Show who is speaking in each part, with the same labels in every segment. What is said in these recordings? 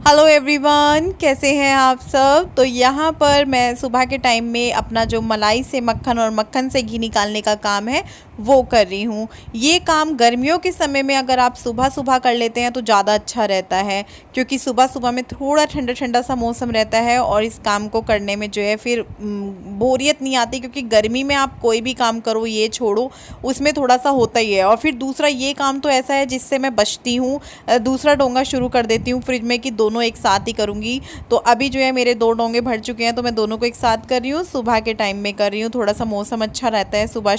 Speaker 1: Hello everyone, कैसे हैं आप सब। तो यहाँ पर मैं सुबह के टाइम में अपना जो मलाई से मक्खन और मक्खन से घी निकालने का काम है वो कर रही हूँ। ये काम गर्मियों के समय में अगर आप सुबह सुबह कर लेते हैं तो ज़्यादा अच्छा रहता है, क्योंकि सुबह सुबह में थोड़ा ठंडा ठंडा सा मौसम रहता है और इस काम को करने में जो है फिर बोरियत नहीं आती, क्योंकि गर्मी में आप कोई भी काम करो ये छोड़ो उसमें थोड़ा सा होता ही है। और फिर दूसरा ये काम तो ऐसा है जिससे मैं बचती हूँ, दूसरा डोंगा शुरू कर देती हूँ फ्रिज में कि दोनों एक साथ ही करूँगी। तो अभी जो है मेरे 2 डोंगे भर चुके हैं, तो मैं दोनों को एक साथ कर रही हूँ। सुबह के टाइम में कर रही हूँ, थोड़ा सा मौसम अच्छा रहता है सुबह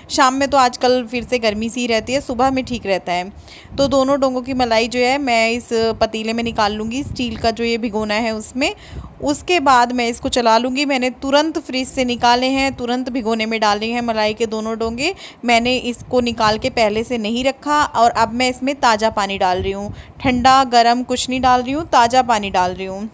Speaker 1: शाम में तो आजकल फिर से गर्मी सी रहती है, सुबह में ठीक रहता है। तो दोनों डोंगों की मलाई जो है मैं इस पतीले में निकाल लूँगी, स्टील का जो ये भिगोना है उसमें। उसके बाद मैं इसको चला लूँगी। मैंने तुरंत फ्रिज से निकाले हैं, तुरंत भिगोने में डाले हैं मलाई के दोनों डोंगे। मैंने इसको निकाल के पहले से नहीं रखा और अब मैं इसमें ताज़ा पानी डाल रही हूँ। ठंडा गरम कुछ नहीं डाल रही हूँ, ताज़ा पानी डाल रही हूँ।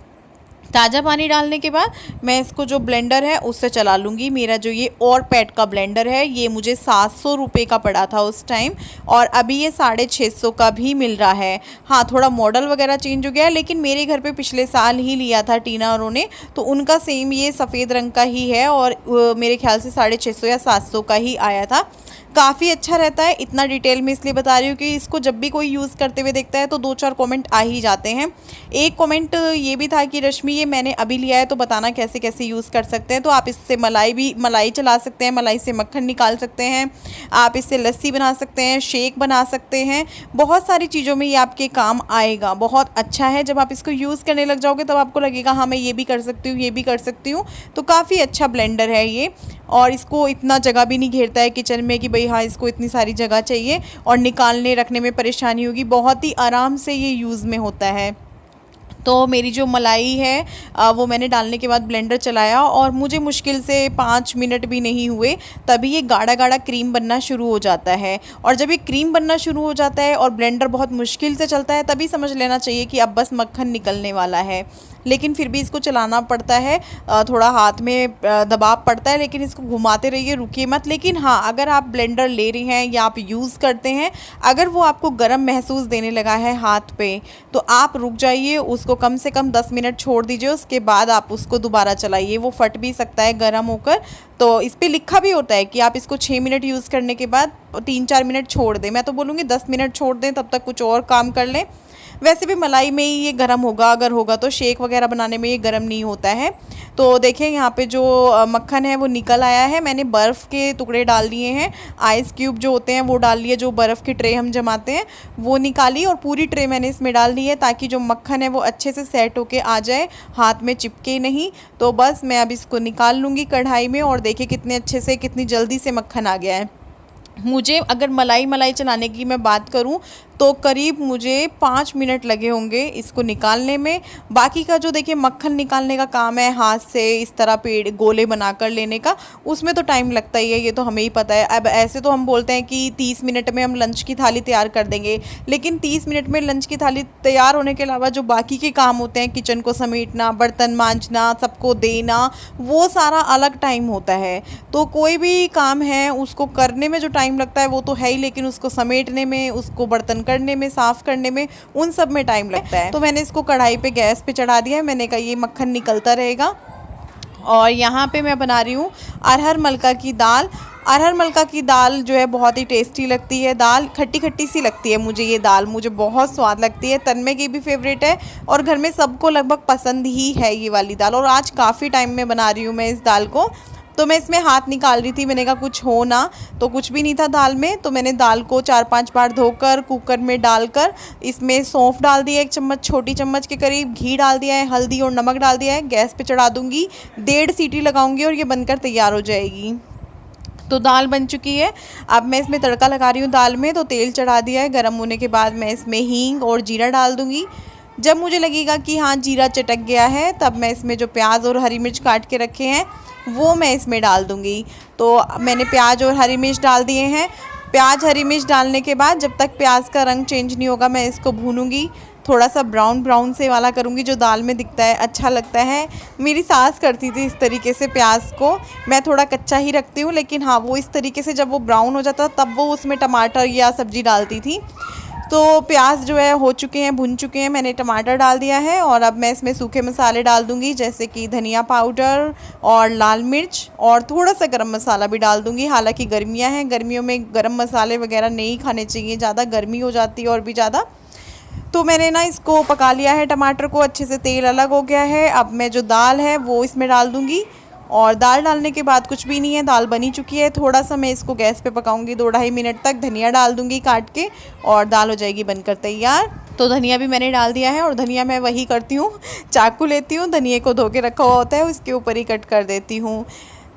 Speaker 1: ताज़ा पानी डालने के बाद मैं इसको जो ब्लेंडर है उससे चला लूँगी। मेरा जो ये और पैट का ब्लेंडर है ये मुझे 700 रुपये का पड़ा था उस टाइम, और अभी ये 650 का भी मिल रहा है। हाँ, थोड़ा मॉडल वगैरह चेंज हो गया है, लेकिन मेरे घर पे पिछले साल ही लिया था टीना और उन्हें, तो उनका सेम ये सफ़ेद रंग का ही है और मेरे ख्याल से 650 या 700 का ही आया था। काफ़ी अच्छा रहता है। इतना डिटेल में इसलिए बता रही हूँ कि इसको जब भी कोई यूज़ करते हुए देखता है तो 2-4 कमेंट आ ही जाते हैं। एक कमेंट ये भी था कि रश्मि ये मैंने अभी लिया है तो बताना कैसे कैसे यूज़ कर सकते हैं। तो आप इससे मलाई चला सकते हैं, मलाई से मक्खन निकाल सकते हैं, आप इससे लस्सी बना सकते हैं, शेक बना सकते हैं, बहुत सारी चीज़ों में ये आपके काम आएगा। बहुत अच्छा है, जब आप इसको यूज़ करने लग जाओगे तब आपको लगेगा हाँ मैं ये भी कर सकती हूँ, ये भी कर सकती हूँ। तो काफ़ी अच्छा ब्लेंडर है ये, और इसको इतना जगह भी नहीं घेरता है किचन में कि भाई हाँ इसको इतनी सारी जगह चाहिए और निकालने रखने में परेशानी होगी। बहुत ही आराम से ये यूज़ में होता है। तो मेरी जो मलाई है वो मैंने डालने के बाद ब्लेंडर चलाया और मुझे मुश्किल से 5 मिनट भी नहीं हुए तभी ये गाढ़ा गाढ़ा क्रीम बनना शुरू हो जाता है। और जब ये क्रीम बनना शुरू हो जाता है और ब्लेंडर बहुत मुश्किल से चलता है तभी समझ लेना चाहिए कि अब बस मक्खन निकलने वाला है। लेकिन फिर भी इसको चलाना पड़ता है, थोड़ा हाथ में दबाव पड़ता है, लेकिन इसको घुमाते रहिए, रुकिए मत। लेकिन हाँ, अगर आप ब्लेंडर ले रही हैं या आप यूज़ करते हैं, अगर वो आपको गर्म महसूस देने लगा है हाथ पे, तो आप रुक जाइए, उसको कम से कम 10 मिनट छोड़ दीजिए। उसके बाद आप उसको दोबारा चलाइए, वो फट भी सकता है गर्म होकर। तो इस पर लिखा भी होता है कि आप इसको 6 मिनट यूज़ करने के बाद 3-4 मिनट छोड़ दें। मैं तो बोलूँगी 10 मिनट छोड़ दें, तब तक कुछ और काम कर लें। वैसे भी मलाई में ही ये गर्म होगा, अगर होगा तो शेक वगैरह बनाने में ये गर्म नहीं होता है। तो देखिए यहाँ पे जो मक्खन है वो निकल आया है। मैंने बर्फ़ के टुकड़े डाल दिए हैं, आइस क्यूब जो होते हैं वो डाल लिए, जो बर्फ़ की ट्रे हम जमाते हैं वो निकाली, और पूरी ट्रे मैंने इसमें डाल दी है ताकि जो मक्खन है वो अच्छे से सेट होके आ जाए, हाथ में चिपके नहीं। तो बस मैं अब इसको निकाल लूँगी कढ़ाई में, और देखिए कितने अच्छे से, कितनी जल्दी से मक्खन आ गया है। मुझे अगर मलाई चलाने की मैं बात करूं तो करीब मुझे 5 मिनट लगे होंगे इसको निकालने में। बाकी का जो देखिए मक्खन निकालने का काम है हाथ से इस तरह पेड़ गोले बनाकर लेने का, उसमें तो टाइम लगता ही है, ये तो हमें ही पता है। अब ऐसे तो हम बोलते हैं कि 30 मिनट में हम लंच की थाली तैयार कर देंगे, लेकिन 30 मिनट में लंच की थाली तैयार होने के अलावा जो बाकी के काम होते हैं, किचन को समेटना, बर्तन मांजना, सबको देना, वो सारा अलग टाइम होता है। तो कोई भी काम है उसको करने में जो टाइम लगता है वो तो है ही, लेकिन उसको समेटने में, उसको बर्तन करने में, साफ़ करने में, उन सब में टाइम लगता है। तो मैंने इसको कढ़ाई पे गैस पे चढ़ा दिया है। मैंने कहा ये मक्खन निकलता रहेगा। और यहाँ पे मैं बना रही हूँ अरहर मलका की दाल। अरहर मलका की दाल जो है बहुत ही टेस्टी लगती है। दाल खट्टी खट्टी सी लगती है मुझे, ये दाल मुझे बहुत स्वाद लगती है। तन्मय की भी फेवरेट है और घर में सबको लगभग पसंद ही है ये वाली दाल। और आज काफ़ी टाइम में बना रही हूँ मैं इस दाल को। तो मैं इसमें हाथ निकाल रही थी, मैंने कहा कुछ हो ना, तो कुछ भी नहीं था दाल में। तो मैंने दाल को 4-5 बार धोकर कुकर में डालकर इसमें सौंफ डाल दिया 1 चम्मच, छोटी चम्मच के करीब, घी डाल दिया है, हल्दी और नमक डाल दिया है। गैस पे चढ़ा दूँगी, 1.5 सीटी लगाऊंगी और ये बनकर तैयार हो जाएगी। तो दाल बन चुकी है। अब मैं इसमें तड़का लगा रही हूँ दाल में। तो तेल चढ़ा दिया है, गर्म होने के बाद मैं इसमें हींग और जीरा डाल दूँगी। जब मुझे लगेगा कि हाँ जीरा चटक गया है, तब मैं इसमें जो प्याज और हरी मिर्च काट के रखे हैं वो मैं इसमें डाल दूँगी। तो मैंने प्याज और हरी मिर्च डाल दिए हैं। प्याज हरी मिर्च डालने के बाद जब तक प्याज का रंग चेंज नहीं होगा मैं इसको भूनूंगी। थोड़ा सा ब्राउन ब्राउन से वाला करूँगी, जो दाल में दिखता है, अच्छा लगता है। मेरी सास करती थी इस तरीके से प्याज को, मैं थोड़ा कच्चा ही रखती हूँ, लेकिन हाँ वो इस तरीके से जब वो ब्राउन हो जाता तब वो उसमें टमाटर या सब्ज़ी डालती थी। तो प्याज जो है हो चुके हैं, भुन चुके हैं, मैंने टमाटर डाल दिया है और अब मैं इसमें सूखे मसाले डाल दूंगी, जैसे कि धनिया पाउडर और लाल मिर्च और थोड़ा सा गरम मसाला भी डाल दूंगी। हालांकि गर्मियां हैं, गर्मियों में गरम मसाले वगैरह नहीं खाने चाहिए, ज़्यादा गर्मी हो जाती है और भी ज़्यादा। तो मैंने ना इसको पका लिया है, टमाटर को अच्छे से तेल अलग हो गया है। अब मैं जो दाल है वो इसमें डाल दूंगी और दाल डालने के बाद कुछ भी नहीं है, दाल बनी चुकी है। थोड़ा सा मैं इसको गैस पे पकाऊंगी 2-2.5 मिनट तक। धनिया डाल दूंगी काट के और दाल हो जाएगी बनकर तैयार। तो धनिया भी मैंने डाल दिया है और धनिया मैं वही करती हूँ, चाकू लेती हूँ, धनिया को धो के रखा हुआ होता है उसके ऊपर ही कट कर देती हूँ।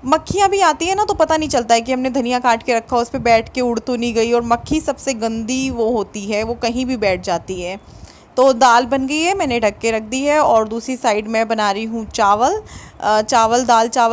Speaker 1: मक्खियाँ भी आती है ना, तो पता नहीं चलता है कि हमने धनिया काट के रखा, उस पर बैठ के उड़ तो नहीं गई। और मक्खी सबसे गंदी वो होती है, वो कहीं भी बैठ जाती है। तो दाल बन गई है, मैंने ढक के रख दी है। और दूसरी साइड मैं बना रही हूँ चावल। चावल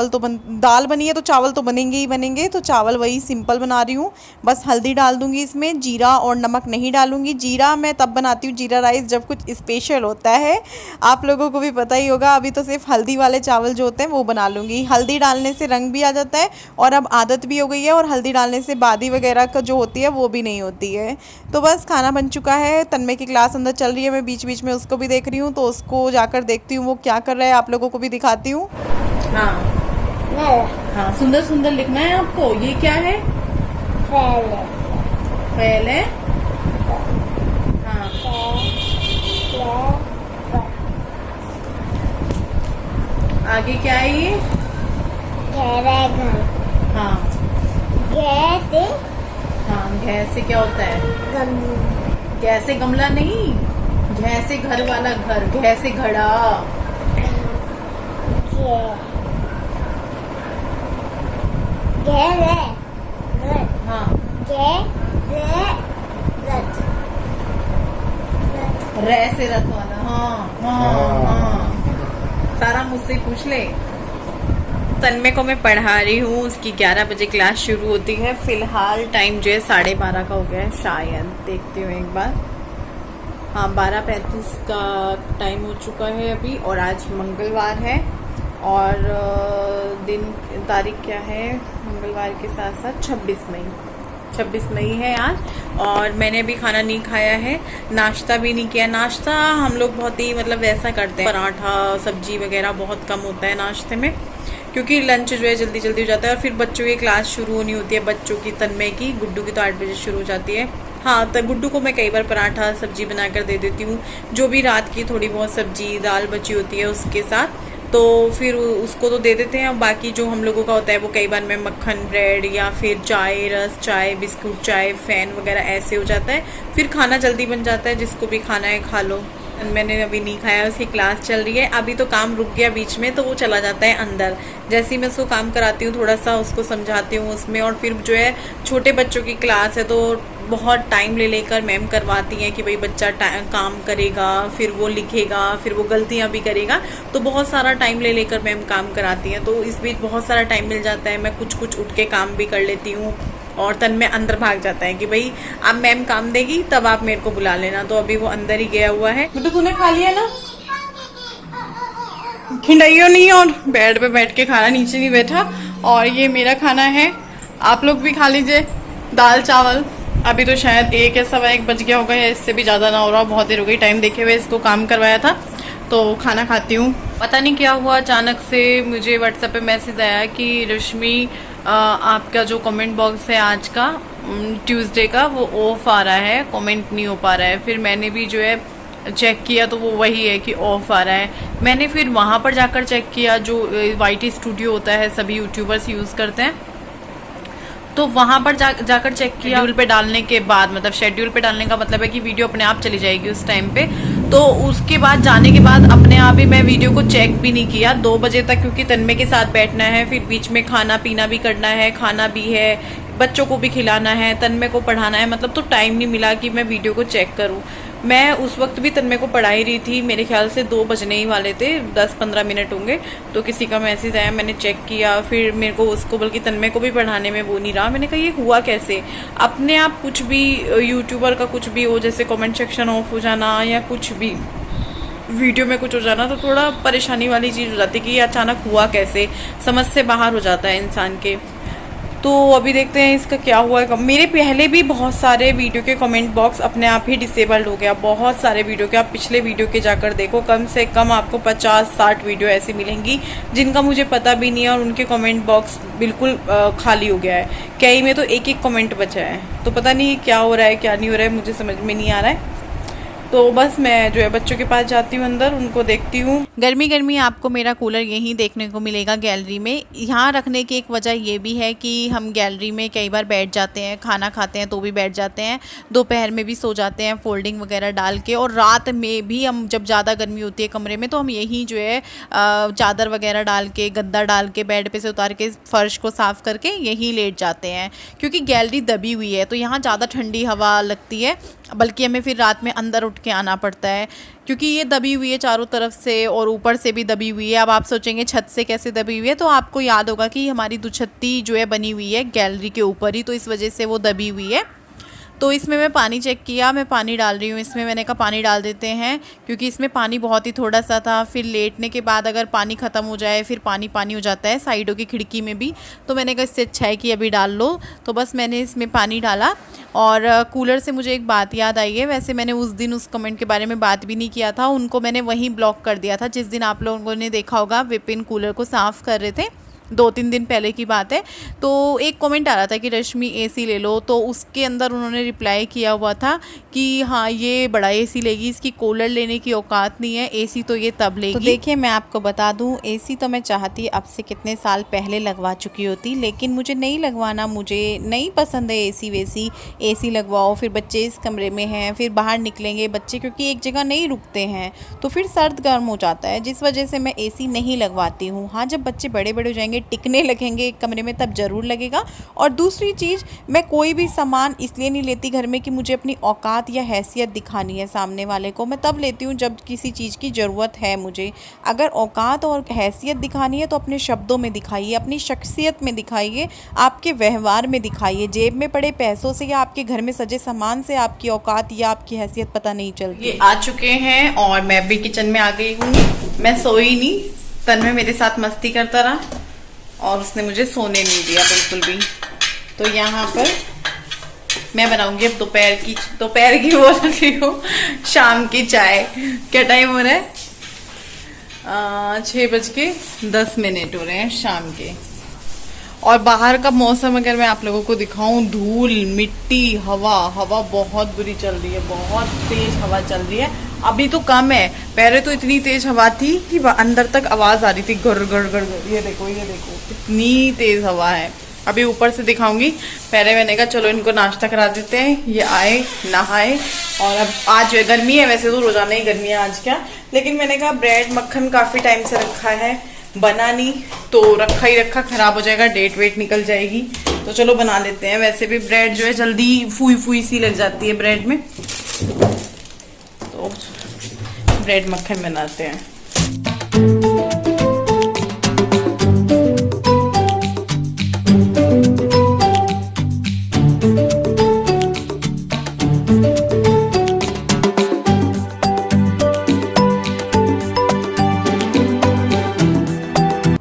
Speaker 1: तो दाल बनी है तो चावल तो बनेंगे ही बनेंगे, तो चावल वही सिंपल बना रही हूँ। बस हल्दी डाल दूँगी इसमें, जीरा और नमक नहीं डालूँगी। जीरा मैं तब बनाती हूँ, जीरा राइस, जब कुछ स्पेशल होता है। आप लोगों को भी पता ही होगा। अभी तो सिर्फ हल्दी वाले चावल जो होते हैं वो बना लूँगी। हल्दी डालने से रंग भी आ जाता है और अब आदत भी हो गई है, और हल्दी डालने से बादी वगैरह का जो होती है वो भी नहीं होती है। तो बस खाना बन चुका है। तन्मय की क्लास अंदर चल रही है, मैं बीच बीच में उसको भी देख रही हूँ, तो उसको जाकर देखती हूँ वो क्या कर रहा है, आप लोगों को भी दिखाती हूँ। हाँ हाँ, सुंदर सुंदर लिखना है आपको। ये क्या है? फैल है। हाँ, आगे क्या है ये?
Speaker 2: घर।
Speaker 1: हाँ,
Speaker 2: से
Speaker 1: हाँ, घै से क्या होता है? घै से गमला नहीं, घै से घर वाला घर, घै से घड़ा। हाँ, रै से रथ वाला। हाँ हाँ हाँ, सारा मुझसे पूछ ले। तन्मय को मैं पढ़ा रही हूँ, उसकी 11 बजे क्लास शुरू होती है। फिलहाल टाइम जो है 12:30 का हो गया है शायद, देखती हूँ एक बार। हाँ, 12:35 का टाइम हो चुका है अभी। और आज मंगलवार है और दिन तारीख क्या है मंगलवार के साथ साथ 26 मई है आज। और मैंने अभी खाना नहीं खाया है, नाश्ता भी नहीं किया। नाश्ता हम लोग बहुत ही मतलब वैसा करते हैं, पराठा सब्जी वगैरह बहुत कम होता है नाश्ते में, क्योंकि लंच जो है जल्दी जल्दी हो जाता है। और फिर बच्चों की क्लास शुरू होनी होती है, बच्चों की, तन्मय की, गुड्डू की तो 8 बजे शुरू हो जाती है। हाँ, तो गुड्डू को मैं कई बार पराठा सब्जी बनाकर दे देती हूँ, जो भी रात की थोड़ी बहुत सब्जी दाल बची होती है उसके साथ, तो फिर उसको तो दे देते हैं। और बाकी जो हम लोगों का होता है वो कई बार मैं मक्खन ब्रेड या फिर चाय, रस चाय, बिस्कुट चाय, फैन वगैरह ऐसे हो जाता है। फिर खाना जल्दी बन जाता है, जिसको भी खाना है खा लो। मैंने अभी नहीं खाया, उसकी क्लास चल रही है। अभी तो काम रुक गया बीच में, तो वो चला जाता है अंदर। जैसे ही मैं उसको काम कराती हूँ, थोड़ा सा उसको समझाती हूँ उसमें, और फिर जो है छोटे बच्चों की क्लास है तो बहुत टाइम ले लेकर मैम करवाती हैं कि भाई बच्चा काम करेगा, फिर वो लिखेगा, फिर वो गलतियाँ भी करेगा, तो बहुत सारा टाइम ले लेकर मैम काम कराती हैं। तो इस बीच बहुत सारा टाइम मिल जाता है, मैं कुछ कुछ उठ के काम भी कर लेती हूँ। और तन्मय अंदर भाग जाता है कि भाई अब मैम काम देगी तब आप मेरे को बुला लेना, तो अभी वो अंदर ही गया हुआ है। बेटा तूने खा लिया ना? खिंडाइयो नहीं, और बेड पे बैठ के खाना, नीचे नहीं बैठा। और ये मेरा खाना है, आप लोग भी खा लीजिए, दाल चावल। अभी तो शायद 1 या 1:15 बज गया होगा, या इससे भी ज़्यादा ना हो रहा, बहुत देर हो गई टाइम देखे हुए। इसको काम करवाया था तो खाना खाती हूँ। पता नहीं क्या हुआ, अचानक से मुझे व्हाट्सएप पे मैसेज आया कि रश्मि आपका जो कमेंट बॉक्स है आज का ट्यूसडे का वो ऑफ आ रहा है, कमेंट नहीं हो पा रहा है। फिर मैंने भी जो है चेक किया तो वो वही है कि ऑफ आ रहा है। मैंने फिर वहाँ पर जाकर चेक किया, जो YT स्टूडियो होता है सभी यूट्यूबर्स यूज़ करते हैं, तो वहाँ पर जाकर चेक किया। शेड्यूल पे डालने के बाद, मतलब शेड्यूल पे डालने का मतलब है कि वीडियो अपने आप चली जाएगी उस टाइम पे। तो उसके बाद जाने के बाद अपने आप ही मैं वीडियो को चेक भी नहीं किया 2 बजे तक, क्योंकि तन्मय के साथ बैठना है, फिर बीच में खाना पीना भी करना है, खाना भी है, बच्चों को भी खिलाना है, तन्मय को पढ़ाना है, मतलब तो टाइम नहीं मिला कि मैं वीडियो को चेक करूं। मैं उस वक्त भी तन्मय को पढ़ा ही रही थी, मेरे ख्याल से 2 बजने ही वाले थे, 10-15 मिनट होंगे, तो किसी का मैसेज आया, मैंने चेक किया। फिर मेरे को उसको, बल्कि तन्मय को भी पढ़ाने में वो नहीं रहा। मैंने कहा ये हुआ कैसे? अपने आप कुछ भी यूट्यूबर का कुछ भी हो, जैसे कमेंट सेक्शन ऑफ हो जाना या कुछ भी वीडियो में कुछ हो जाना, तो थोड़ा परेशानी वाली चीज़ हो जाती है कि ये अचानक हुआ कैसे, समझ से बाहर हो जाता है इंसान के। तो अभी देखते हैं इसका क्या हुआ है। मेरे पहले भी बहुत सारे वीडियो के कमेंट बॉक्स अपने आप ही डिसेबल्ड हो गया, बहुत सारे वीडियो के। आप पिछले वीडियो के जाकर देखो, कम से कम आपको 50-60 वीडियो ऐसी मिलेंगी जिनका मुझे पता भी नहीं है और उनके कमेंट बॉक्स बिल्कुल खाली हो गया है। कई में तो एक एक कमेंट बचा है, तो पता नहीं क्या हो रहा है क्या नहीं हो रहा है, मुझे समझ में नहीं आ रहा है। तो बस मैं जो है बच्चों के पास जाती हूँ अंदर, उनको देखती हूँ। गर्मी गर्मी आपको मेरा कूलर यहीं देखने को मिलेगा गैलरी में। यहाँ रखने की एक वजह ये भी है कि हम गैलरी में कई बार बैठ जाते हैं, खाना खाते हैं तो भी बैठ जाते हैं, दोपहर में भी सो जाते हैं फोल्डिंग वगैरह डाल के, और रात में भी हम जब ज़्यादा गर्मी होती है कमरे में तो हम यहीं जो है चादर वगैरह डाल के, गद्दा डाल के, बेड पे से उतार के फर्श को साफ़ करके यहीं लेट जाते हैं, क्योंकि गैलरी दबी हुई है तो यहाँ ज़्यादा ठंडी हवा लगती है। बल्कि हमें फिर रात में अंदर उठ के आना पड़ता है, क्योंकि ये दबी हुई है चारों तरफ से और ऊपर से भी दबी हुई है। अब आप सोचेंगे छत से कैसे दबी हुई है, तो आपको याद होगा कि हमारी दुछत्ती जो है बनी हुई है गैलरी के ऊपर ही, तो इस वजह से वो दबी हुई है। तो इसमें मैं पानी चेक किया, मैं पानी डाल रही हूँ इसमें। मैंने कहा पानी डाल देते हैं, क्योंकि इसमें पानी बहुत ही थोड़ा सा था। फिर लेटने के बाद अगर पानी ख़त्म हो जाए फिर पानी पानी हो जाता है साइडों की खिड़की में भी, तो मैंने कहा इससे अच्छा है कि अभी डाल लो। तो बस मैंने इसमें पानी डाला। और कूलर से मुझे एक बात याद आई है, वैसे मैंने उस दिन उस कमेंट के बारे में बात भी नहीं किया था, उनको मैंने वहीं ब्लॉक कर दिया था जिस दिन आप लोगों ने देखा होगा विपिन कूलर को साफ़ कर रहे थे, 2-3 दिन पहले की बात है। तो एक कमेंट आ रहा था कि रश्मि एसी ले लो, तो उसके अंदर उन्होंने रिप्लाई किया हुआ था कि हाँ ये बड़ा एसी लेगी, इसकी कूलर लेने की औकात नहीं है, एसी तो ये तब लेगी। तो देखिए मैं आपको बता दूं, एसी तो मैं चाहती अब से कितने साल पहले लगवा चुकी होती, लेकिन मुझे नहीं लगवाना, मुझे नहीं पसंद है एसी वेसी। एसी लगवाओ फिर बच्चे इस कमरे में हैं, फिर बाहर निकलेंगे बच्चे, क्योंकि एक जगह नहीं रुकते हैं तो फिर सर्द गर्म हो जाता है, जिस वजह से मैं एसी नहीं लगवाती हूँ। हाँ जब बच्चे बड़े बड़े हो जाएंगे, टिकने लगेंगे एक कमरे में, तब ज़रूर लगेगा। और दूसरी चीज़, मैं कोई भी सामान इसलिए नहीं लेती घर में कि मुझे अपनी औकात या हैसियत दिखानी है सामने वाले को। मैं तब लेती हूँ जब किसी चीज़ की ज़रूरत है मुझे। अगर औकात और हैसियत दिखानी है तो अपने शब्दों में दिखाइए, अपनी शख्सियत में दिखाइए, आपके व्यवहार में दिखाइए। जेब में पड़े पैसों से या आपके घर में सजे सामान से आपकी औकात या आपकी हैसियत पता नहीं चलती। ये आ चुके हैं और मैं भी किचन में आ गई हूँ। मैं सोई नहीं, तन्मय मेरे साथ मस्ती करता रहा और उसने मुझे सोने नहीं दिया बिल्कुल भी। तो यहाँ पर मैं बनाऊंगी अब दोपहर की बोल रही हूँ, शाम की चाय। क्या टाइम हो रहा है? 6:10 हो रहे हैं शाम के। और बाहर का मौसम अगर मैं आप लोगों को दिखाऊं, धूल मिट्टी हवा बहुत बुरी चल रही है, बहुत तेज हवा चल रही है। अभी तो कम है, पहले तो इतनी तेज हवा थी कि अंदर तक आवाज आ रही थी, गर गर गर गर। ये देखो कितनी तेज हवा है। अभी ऊपर से दिखाऊंगी। पहले मैंने कहा चलो इनको नाश्ता करा देते हैं, ये आए नहाए। और अब आज गर्मी है, वैसे तो रोजाना ही गर्मी है आज क्या, लेकिन मैंने कहा ब्रेड मक्खन काफी टाइम से रखा है, बना नहीं तो रखा ही रखा, खराब हो जाएगा, डेट वेट निकल जाएगी, तो चलो बना लेते हैं। वैसे भी ब्रेड जो है जल्दी फूई सी लग जाती है ब्रेड में, तो ब्रेड मक्खन बनाते हैं।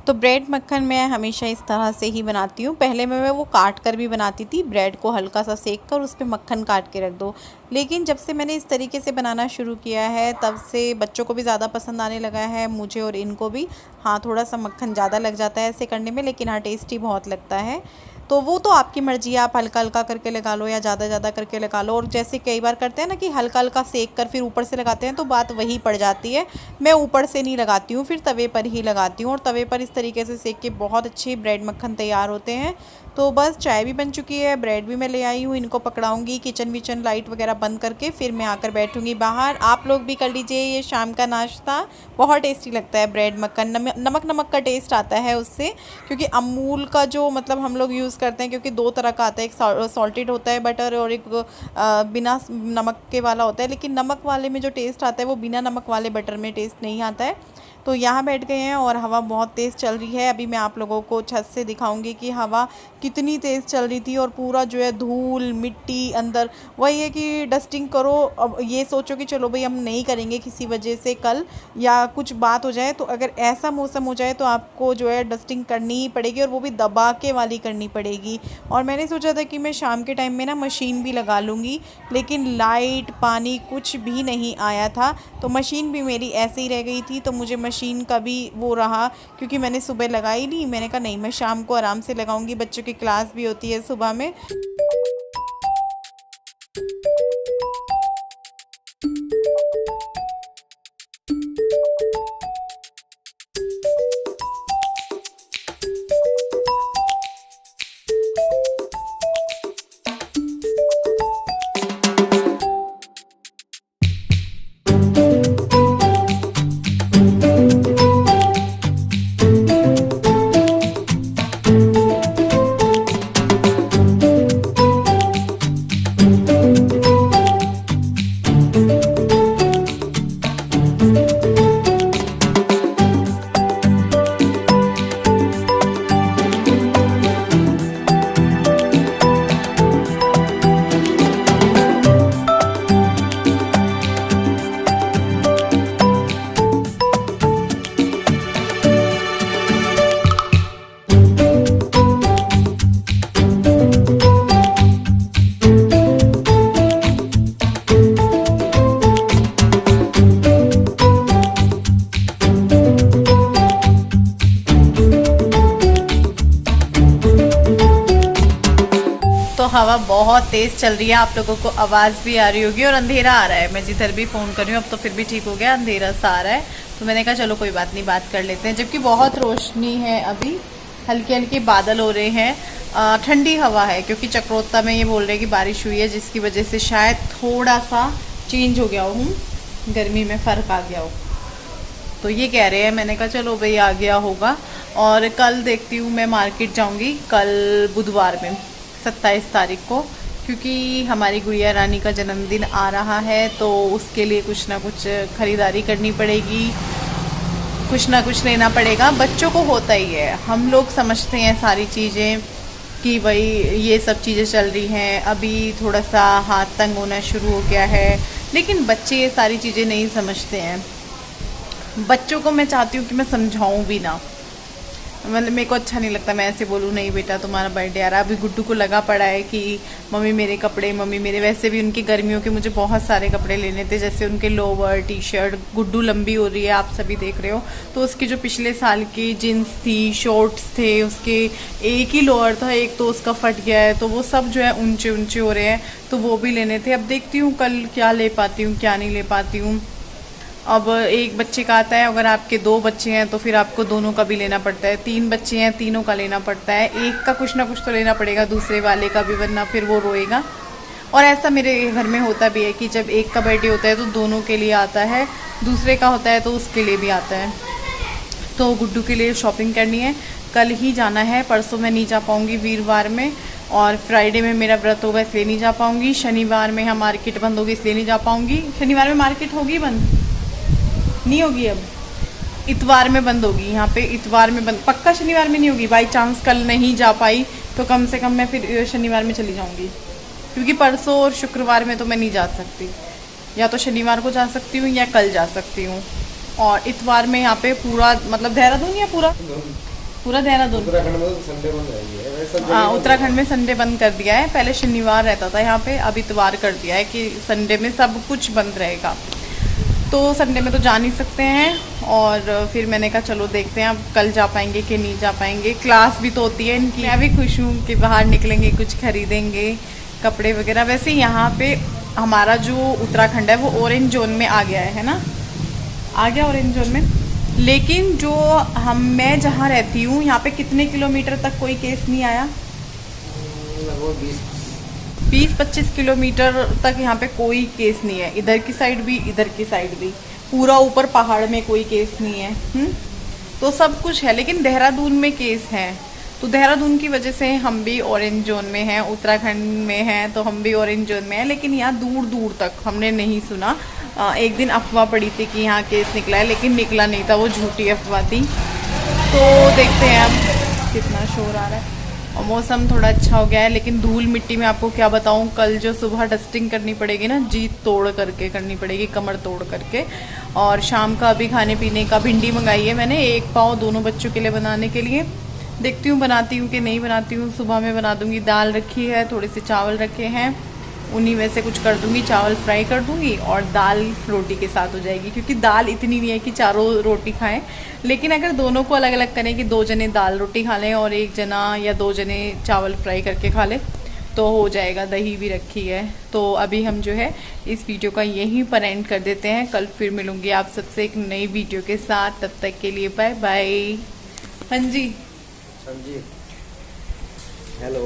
Speaker 1: तो ब्रेड मक्खन मैं हमेशा इस तरह से ही बनाती हूँ। पहले मैं वो काट कर भी बनाती थी, ब्रेड को हल्का सा सेक कर उस पर मक्खन काट के रख दो। लेकिन जब से मैंने इस तरीके से बनाना शुरू किया है तब से बच्चों को भी ज़्यादा पसंद आने लगा है, मुझे और इनको भी। हाँ थोड़ा सा मक्खन ज़्यादा लग जाता है ऐसे करने में, लेकिन हाँ टेस्टी बहुत लगता है। तो वो तो आपकी मर्ज़ी है, आप हल्का हल्का करके लगा लो या ज़्यादा करके लगा लो। और जैसे कई बार करते हैं ना कि हल्का हल्का सेक कर फिर ऊपर से लगाते हैं, तो बात वही पड़ जाती है। मैं ऊपर से नहीं लगाती हूँ, फिर तवे पर ही लगाती हूँ, और तवे पर इस तरीके से सेक के बहुत अच्छे ब्रेड मक्खन तैयार होते हैं। तो बस चाय भी बन चुकी है, ब्रेड भी मैं ले आई हूँ, इनको पकड़ाऊँगी, किचन विचन लाइट वगैरह बंद करके फिर मैं आकर बैठूँगी बाहर। आप लोग भी कर लीजिए ये शाम का नाश्ता, बहुत टेस्टी लगता है ब्रेड मक्खन। नमक का टेस्ट आता है उससे, क्योंकि अमूल का जो मतलब हम लोग यूज़ करते हैं, क्योंकि 2 तरह का आता है, एक सॉल्टेड होता है बटर और एक बिना नमक के वाला होता है। लेकिन नमक वाले में जो टेस्ट आता है वो बिना नमक वाले बटर में टेस्ट नहीं आता है। तो यहाँ बैठ गए हैं और हवा बहुत तेज़ चल रही है। अभी मैं आप लोगों को छत से दिखाऊंगी कि हवा कितनी तेज़ चल रही थी और पूरा जो है धूल मिट्टी अंदर। वही है कि डस्टिंग करो, अब ये सोचो कि चलो भाई हम नहीं करेंगे किसी वजह से कल या कुछ बात हो जाए, तो अगर ऐसा मौसम हो जाए तो आपको जो है डस्टिंग करनी ही पड़ेगी और वो भी दबा के वाली करनी पड़ेगी। और मैंने सोचा था कि मैं शाम के टाइम में ना मशीन भी लगा लूँगी, लेकिन लाइट पानी कुछ भी नहीं आया था, तो मशीन भी मेरी ऐसे ही रह गई थी। तो मुझे मशीन का भी वो रहा, क्योंकि मैंने सुबह लगाई नहीं, मैंने कहा नहीं मैं शाम को आराम से लगाऊंगी, बच्चों की क्लास भी होती है सुबह में। तो हवा बहुत तेज़ चल रही है, आप लोगों को आवाज़ भी आ रही होगी और अंधेरा आ रहा है। मैं जिधर भी फ़ोन कर रही हूँ अब तो फिर भी ठीक हो गया, अंधेरा सा आ रहा है, तो मैंने कहा चलो कोई बात नहीं बात कर लेते हैं। जबकि बहुत रोशनी है, अभी हल्के हल्के बादल हो रहे हैं, ठंडी हवा है, क्योंकि चक्रोता में ये बोल रहे हैं कि बारिश हुई है, जिसकी वजह से शायद थोड़ा सा चेंज हो गया हूँ, गर्मी में फ़र्क आ गया हो, तो ये कह रहे हैं। मैंने कहा चलो भाई आ गया होगा। और कल देखती हूँ मैं मार्केट जाऊँगी, कल बुधवार में 27 तारीख को, क्योंकि हमारी गुड़िया रानी का जन्मदिन आ रहा है, तो उसके लिए कुछ ना कुछ ख़रीदारी करनी पड़ेगी, कुछ ना कुछ लेना पड़ेगा। बच्चों को होता ही है, हम लोग समझते हैं सारी चीज़ें कि भाई ये सब चीज़ें चल रही हैं, अभी थोड़ा सा हाथ तंग होना शुरू हो गया है, लेकिन बच्चे ये सारी चीज़ें नहीं समझते हैं। बच्चों को मैं चाहती हूँ कि मैं समझाऊँ भी ना, मतलब मेरे को अच्छा नहीं लगता मैं ऐसे बोलूँ नहीं बेटा तुम्हारा बर्थडे आ रहा है। अभी गुड्डू को लगा पड़ा है कि मम्मी मेरे कपड़े, मम्मी मेरे, वैसे भी उनकी गर्मियों के मुझे बहुत सारे कपड़े लेने थे, जैसे उनके लोवर टी शर्ट। गुड्डू लंबी हो रही है, आप सभी देख रहे हो, तो उसकी जो पिछले साल की जीन्स थी, शॉर्ट्स थे, उसके एक ही लोअर था, एक तो उसका फट गया है, तो वो सब जो है ऊंचे ऊंचे हो रहे हैं, तो वो भी लेने थे। अब देखती हूँ कल क्या ले पाती हूँ क्या नहीं ले पाती हूँ। अब एक बच्चे का आता है, अगर आपके 2 बच्चे हैं तो फिर आपको दोनों का भी लेना पड़ता है, 3 बच्चे हैं तीनों का लेना पड़ता है, एक का कुछ ना कुछ तो लेना पड़ेगा दूसरे वाले का भी, वरना फिर वो रोएगा। और ऐसा मेरे घर में होता भी है कि जब एक का बर्थडे होता है तो दोनों के लिए आता है, दूसरे का होता है तो उसके लिए भी आता है। तो गुड्डू के लिए शॉपिंग करनी है, कल ही जाना है, परसों मैं नहीं जा पाऊँगी वीरवार में, और फ्राइडे में मेरा व्रत होगा इसलिए नहीं जा पाऊँगी, शनिवार में यहाँ मार्केट बंद होगी इसलिए नहीं जा पाऊँगी। शनिवार में मार्केट होगी बंद नहीं होगी, अब इतवार में बंद होगी, यहाँ पे इतवार में बंद, पक्का शनिवार में नहीं होगी। बाई चांस कल नहीं जा पाई तो कम से कम मैं फिर शनिवार में चली जाऊँगी, क्योंकि परसों और शुक्रवार में तो मैं नहीं जा सकती, या तो शनिवार को जा सकती हूँ या कल जा सकती हूँ। और इतवार में यहाँ पे पूरा मतलब देहरादून या पूरा देहरादून, हाँ उत्तराखंड में संडे बंद कर दिया है। पहले शनिवार रहता था यहाँ पे, अब इतवार कर दिया है कि संडे में सब कुछ बंद रहेगा, तो संडे में तो जा नहीं सकते हैं। और फिर मैंने कहा चलो देखते हैं अब कल जा पाएंगे कि नहीं जा पाएंगे, क्लास भी तो होती है इनकी। मैं भी खुश हूँ कि बाहर निकलेंगे, कुछ खरीदेंगे कपड़े वगैरह। वैसे यहाँ पे हमारा जो उत्तराखंड है वो ऑरेंज जोन में आ गया है ना, आ गया ऑरेंज जोन में, लेकिन जो मैं जहाँ रहती हूँ यहाँ पे कितने किलोमीटर तक कोई केस नहीं आया, 20-25 किलोमीटर तक यहाँ पे कोई केस नहीं है, इधर की साइड भी इधर की साइड भी, पूरा ऊपर पहाड़ में कोई केस नहीं है। तो सब कुछ है, लेकिन देहरादून में केस हैं, तो देहरादून की वजह से हम भी ऑरेंज जोन में हैं, उत्तराखंड में हैं तो हम भी ऑरेंज जोन में हैं, लेकिन यहाँ दूर दूर तक हमने नहीं सुना। एक दिन अफवाह पड़ी थी कि यहाँ केस निकला है, लेकिन निकला नहीं था, वो झूठी अफवाह थी। तो देखते हैं अब कितना शोर आ रहा है। और मौसम थोड़ा अच्छा हो गया है, लेकिन धूल मिट्टी में आपको क्या बताऊं, कल जो सुबह डस्टिंग करनी पड़ेगी ना, जी तोड़ करके करनी पड़ेगी, कमर तोड़ करके। और शाम का अभी खाने पीने का भिंडी मंगाई है मैंने, 1 पाव दोनों बच्चों के लिए बनाने के लिए। देखती हूँ बनाती हूँ कि नहीं बनाती हूँ। सुबह में बना दूँगी, दाल रखी है, थोड़े से चावल रखे हैं, उन्हीं में से कुछ कर दूँगी, चावल फ्राई कर दूँगी और दाल रोटी के साथ हो जाएगी। क्योंकि दाल इतनी नहीं है कि चारों रोटी खाएं, लेकिन अगर दोनों को अलग अलग करें कि 2 जने दाल रोटी खा लें और 1 जना या 2 जने चावल फ्राई करके खा लें तो हो जाएगा। दही भी रखी है। तो अभी हम जो है इस वीडियो का यहीं पर एंड कर देते हैं। कल फिर मिलूँगी आप सबसे एक नई वीडियो के साथ। तब तक के लिए बाय बाय। हाँ जी,
Speaker 3: हाँ जी, हेलो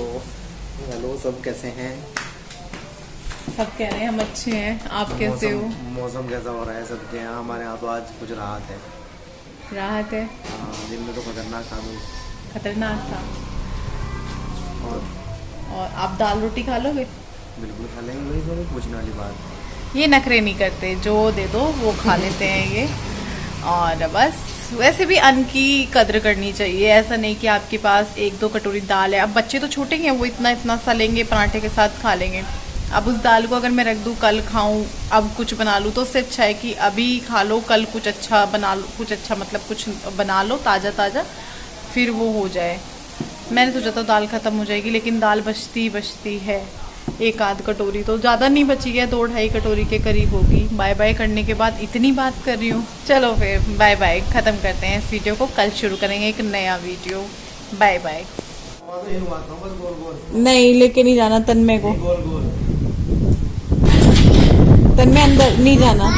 Speaker 3: हेलो, सब कैसे हैं?
Speaker 1: सब कह रहे हैं हम अच्छे हैं, आप कैसे हो?
Speaker 3: मौसम कैसा हो रहा है सबके यहाँ? हमारे यहाँ तो आज कुछ राहत है।
Speaker 1: राहत है?
Speaker 3: हाँ, दिन में तो खतरनाक था।
Speaker 1: खतरनाक था।
Speaker 3: और
Speaker 1: आप दाल रोटी खा लोगे?
Speaker 3: बिल्कुल खा लेंगे, वही तो पूछने वाली बात।
Speaker 1: ये नखरे नहीं करते, जो दे दो वो खा लेते हैं ये। और बस वैसे भी अन्न की कद्र करनी चाहिए। ऐसा नहीं कि आपके पास 1-2 कटोरी दाल है। अब बच्चे तो छोटे हैं, वो इतना इतना सा लेंगे, पराठे के साथ खा लेंगे। अब उस दाल को अगर मैं रख दूँ, कल खाऊं, अब कुछ बना लूँ, तो उससे अच्छा है कि अभी खा लो, कल कुछ अच्छा बना लो, कुछ अच्छा मतलब कुछ बना लो ताज़ा ताज़ा, फिर वो हो जाए। मैंने सोचा था दाल ख़त्म हो जाएगी, लेकिन दाल बचती है 1-8 कटोरी, तो ज़्यादा नहीं बची है, 2-2.5 कटोरी के करीब होगी। बाय बाय करने के बाद इतनी बात कर रही हूँ। चलो फिर बाय बाय, ख़त्म करते हैं इस वीडियो को। कल शुरू करेंगे एक नया वीडियो। Bye bye. नहीं लेके नहीं जाना तन्मय को, तन्मय अंदर नहीं जाना।